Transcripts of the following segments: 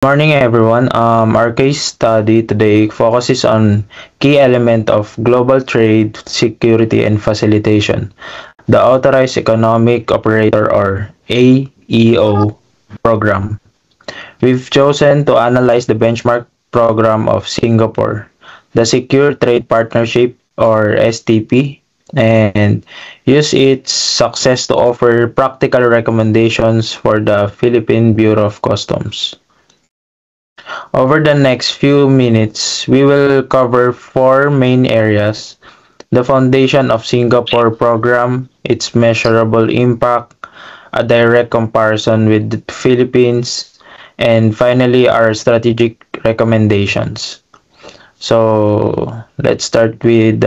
Morning, everyone. Our case study today focuses on key element of global trade, security, and facilitation, the Authorized Economic Operator or AEO program. We've chosen to analyze the benchmark program of Singapore, the Secure Trade Partnership or STP, and use its success to offer practical recommendations for the Philippine Bureau of Customs. Over the next few minutes, we will cover four main areas: the foundation of Singapore program, its measurable impact, a direct comparison with the Philippines, and finally our strategic recommendations. So let's start with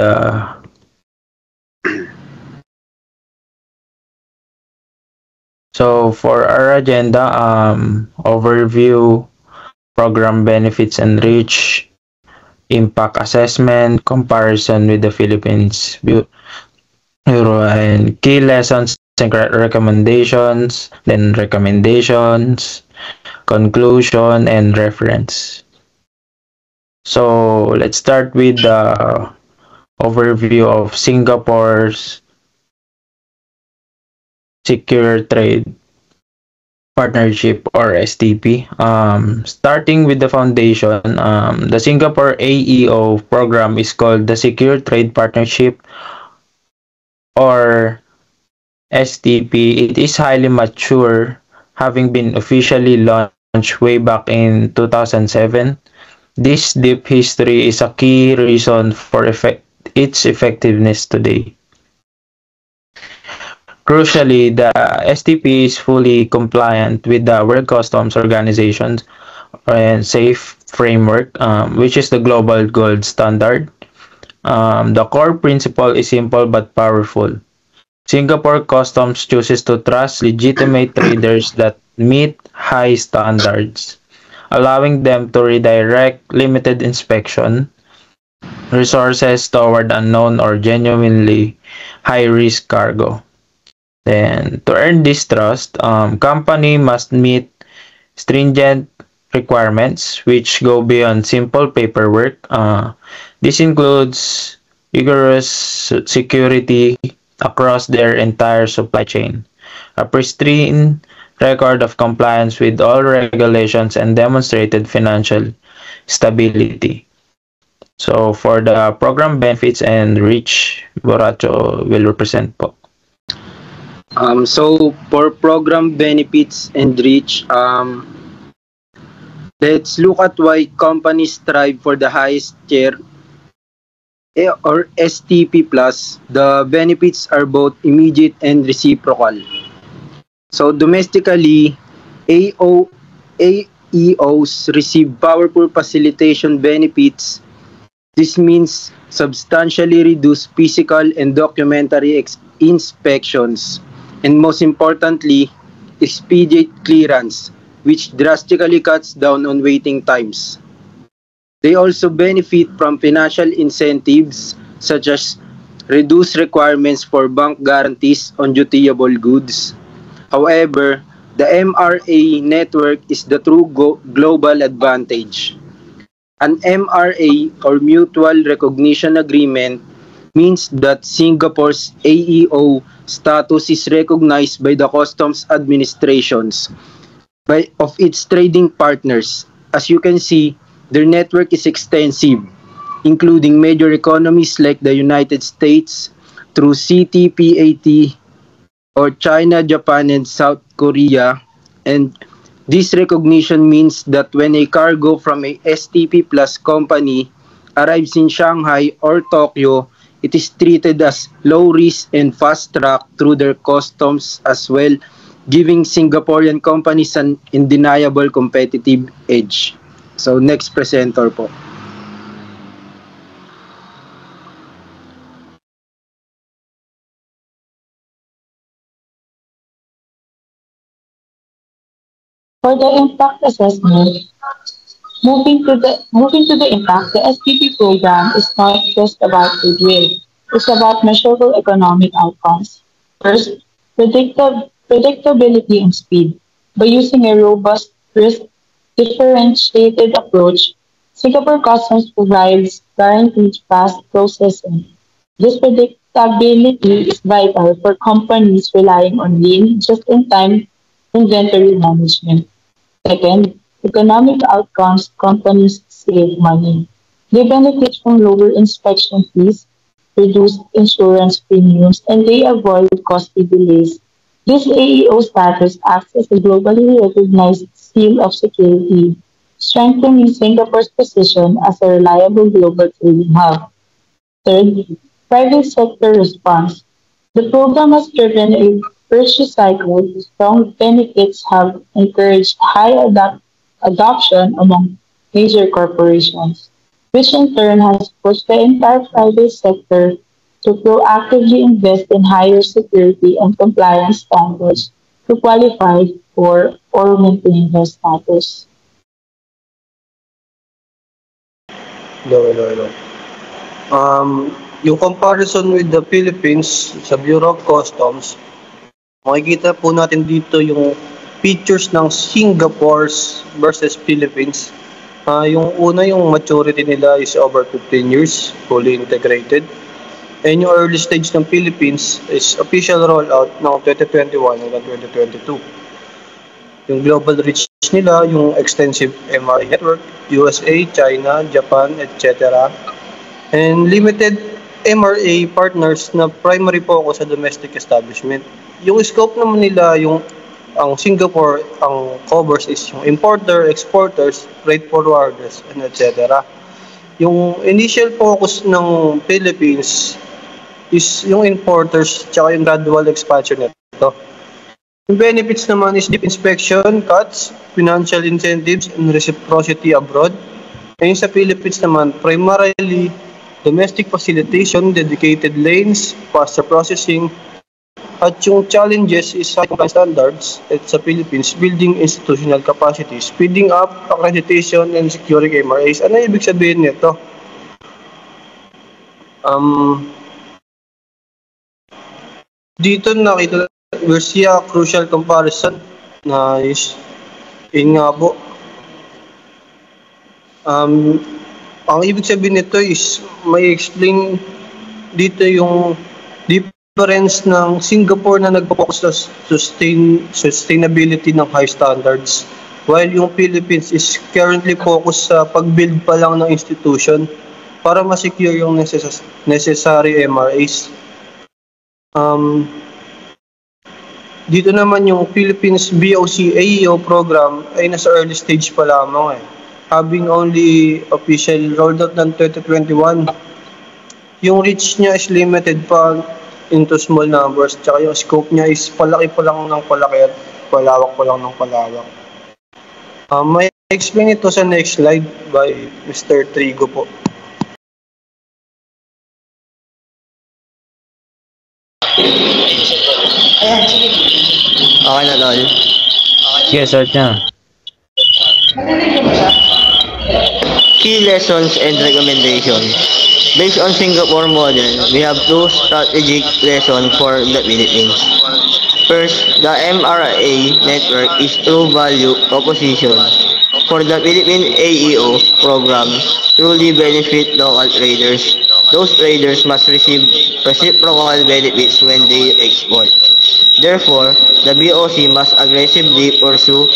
so for our agenda, overview, program benefits and reach, impact assessment, comparison with the Philippines Bureau, and key lessons and recommendations, then recommendations, conclusion, and reference. So let's start with the overview of Singapore's Secure Trade Partnership or STP. Starting with the foundation, the Singapore AEO program is called the Secure Trade Partnership or STP. It is highly mature, having been officially launched way back in 2007. This deep history is a key reason for its effectiveness today. Crucially, the STP is fully compliant with the World Customs Organization and SAFE framework, which is the global gold standard. The core principle is simple but powerful. Singapore Customs chooses to trust legitimate traders that meet high standards, allowing them to redirect limited inspection resources toward unknown or genuinely high-risk cargo. Then, to earn this trust, company must meet stringent requirements which go beyond simple paperwork. This includes rigorous security across their entire supply chain, a pristine record of compliance with all regulations, and demonstrated financial stability. So for the program benefits and reach, Boracho will represent po. So for program benefits and reach, let's look at why companies strive for the highest tier or STP plus. The benefits are both immediate and reciprocal. So domestically, AEOs receive powerful facilitation benefits. This means substantially reduced physical and documentary inspections, and most importantly, expedite clearance, which drastically cuts down on waiting times. They also benefit from financial incentives such as reduced requirements for bank guarantees on dutiable goods. However, the MRA network is the true global advantage. An MRA or Mutual Recognition Agreement means that Singapore's AEO status is recognized by the customs administrations of its trading partners. As you can see, their network is extensive, including major economies like the United States through CTPAT or China, Japan, and South Korea. And this recognition means that when a cargo from a STP Plus company arrives in Shanghai or Tokyo, it is treated as low risk and fast track through their customs as well, giving Singaporean companies an undeniable competitive edge. So next presenter po. For the impact assessment, moving to the impact, the SPP program is not just about goodwill. It's about measurable economic outcomes. First, predictability and speed. By using a robust risk differentiated approach, Singapore Customs provides guaranteed fast processing. This predictability is vital for companies relying on lean, just-in-time inventory management. Second, economic outcomes companies save money. They benefit from lower inspection fees, reduced insurance premiums, and they avoid costly delays. This AEO status acts as a globally recognized seal of security, strengthening Singapore's position as a reliable global trading hub. Third, private sector response. The program has driven a virtuous cycle. Strong benefits have encouraged adoption among major corporations, which in turn has pushed the entire private sector to proactively invest in higher security and compliance standards to qualify for or maintain their status. Hello, hello, hello. Yung comparison with the Philippines sa Bureau of Customs, makikita po natin dito yung features ng Singapore's versus Philippines. Yung una, yung maturity nila is over 15 years, fully integrated. And yung early stage ng Philippines is official rollout ng 2021 hanggang 2022. Yung global reach nila, yung extensive MRA network, USA, China, Japan, etc. And limited MRA partners na primary focus sa domestic establishment. Yung scope naman nila, ang Singapore, ang covers is yung importer, exporters, freight forwarders, and etc. Yung initial focus ng Philippines is yung importers tsaka yung gradual expansion nito. Yung benefits naman is deep inspection, cuts, financial incentives, and reciprocity abroad. Ngayon sa Philippines naman, primarily domestic facilitation, dedicated lanes, faster processing, at yung challenges is high compliance standards at sa Philippines, building institutional capacity, speeding up accreditation and securing MRAs. Ano ibig sabihin nito? Dito nakita we see a crucial comparison na is yun nga po. Ang ibig sabihin nito is may explain dito yung difference ng Singapore na nagpo-focus sa sustainability ng high standards, while yung Philippines is currently focused sa pag-build pa lang ng institution para ma-secure yung necessary MRAs. Dito naman yung Philippines BOC AEO program ay nasa early stage pa lamang having only official rolled out ng 2021. Yung reach niya is limited pa into small numbers, tsaka yung scope niya is palaki pa lang ng palaki at palawak pa lang ng palawak. May explain ito sa next slide by Mr. Trigo po. Okay na, Lol. Yes, sir. Yeah. Key lessons and recommendations. Based on Singapore model, we have two strategic lessons for the Philippines. First, the MRA network is true value proposition. For the Philippine AEO program, truly benefit local traders. Those traders must receive reciprocal benefits when they export. Therefore, the BOC must aggressively pursue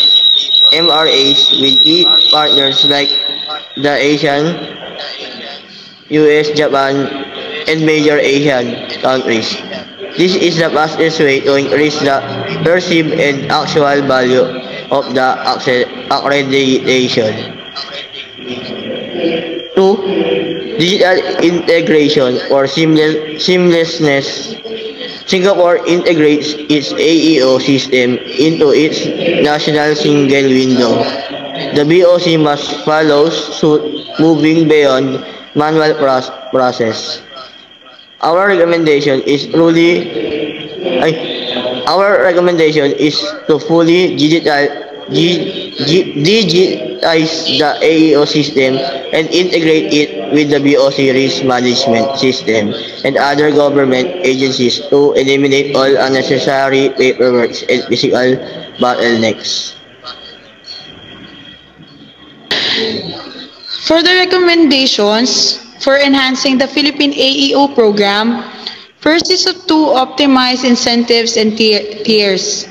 MRAs with key partners like the Asian, US, Japan, and major Asian countries. This is the fastest way to increase the perceived and actual value of the accreditation. 2. Digital integration or seamlessness. Singapore integrates its AEO system into its national single window. The BOC must follow suit, moving beyond manual process. Our recommendation is to fully digitize the AEO system and integrate it with the BOC risk management system and other government agencies to eliminate all unnecessary paperwork and physical bottlenecks. For the recommendations for enhancing the Philippine AEO program, first is to optimize incentives and tiers.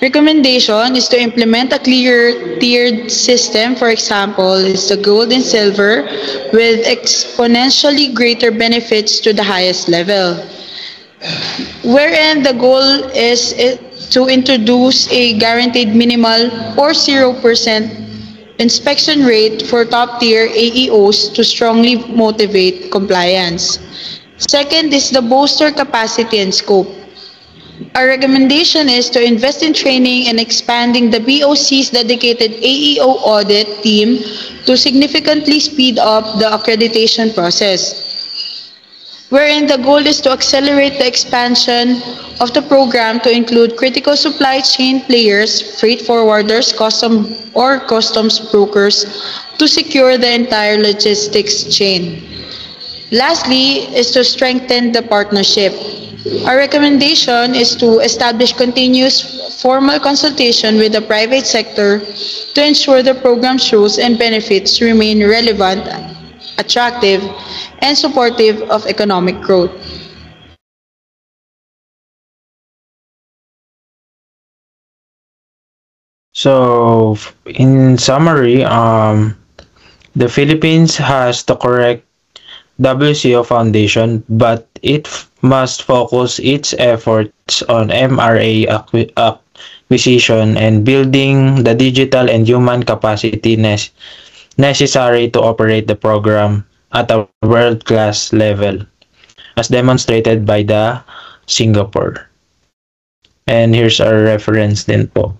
Recommendation is to implement a clear tiered system. For example, is the gold and silver with exponentially greater benefits to the highest level. Wherein the goal is to introduce a guaranteed minimal or 0% inspection rate for top tier AEOs to strongly motivate compliance. Second is the bolster capacity and scope. Our recommendation is to invest in training and expanding the BOC's dedicated AEO audit team to significantly speed up the accreditation process, wherein the goal is to accelerate the expansion of the program to include critical supply chain players, freight forwarders, customs brokers to secure the entire logistics chain. Lastly is to strengthen the partnership. Our recommendation is to establish continuous formal consultation with the private sector to ensure the program's rules and benefits remain relevant, attractive, and supportive of economic growth. So, in summary, the Philippines has the correct WCO foundation, but it must focus its efforts on MRA acquisition and building the digital and human capacity necessary to operate the program at a world-class level, as demonstrated by the Singapore. And here's our reference din po.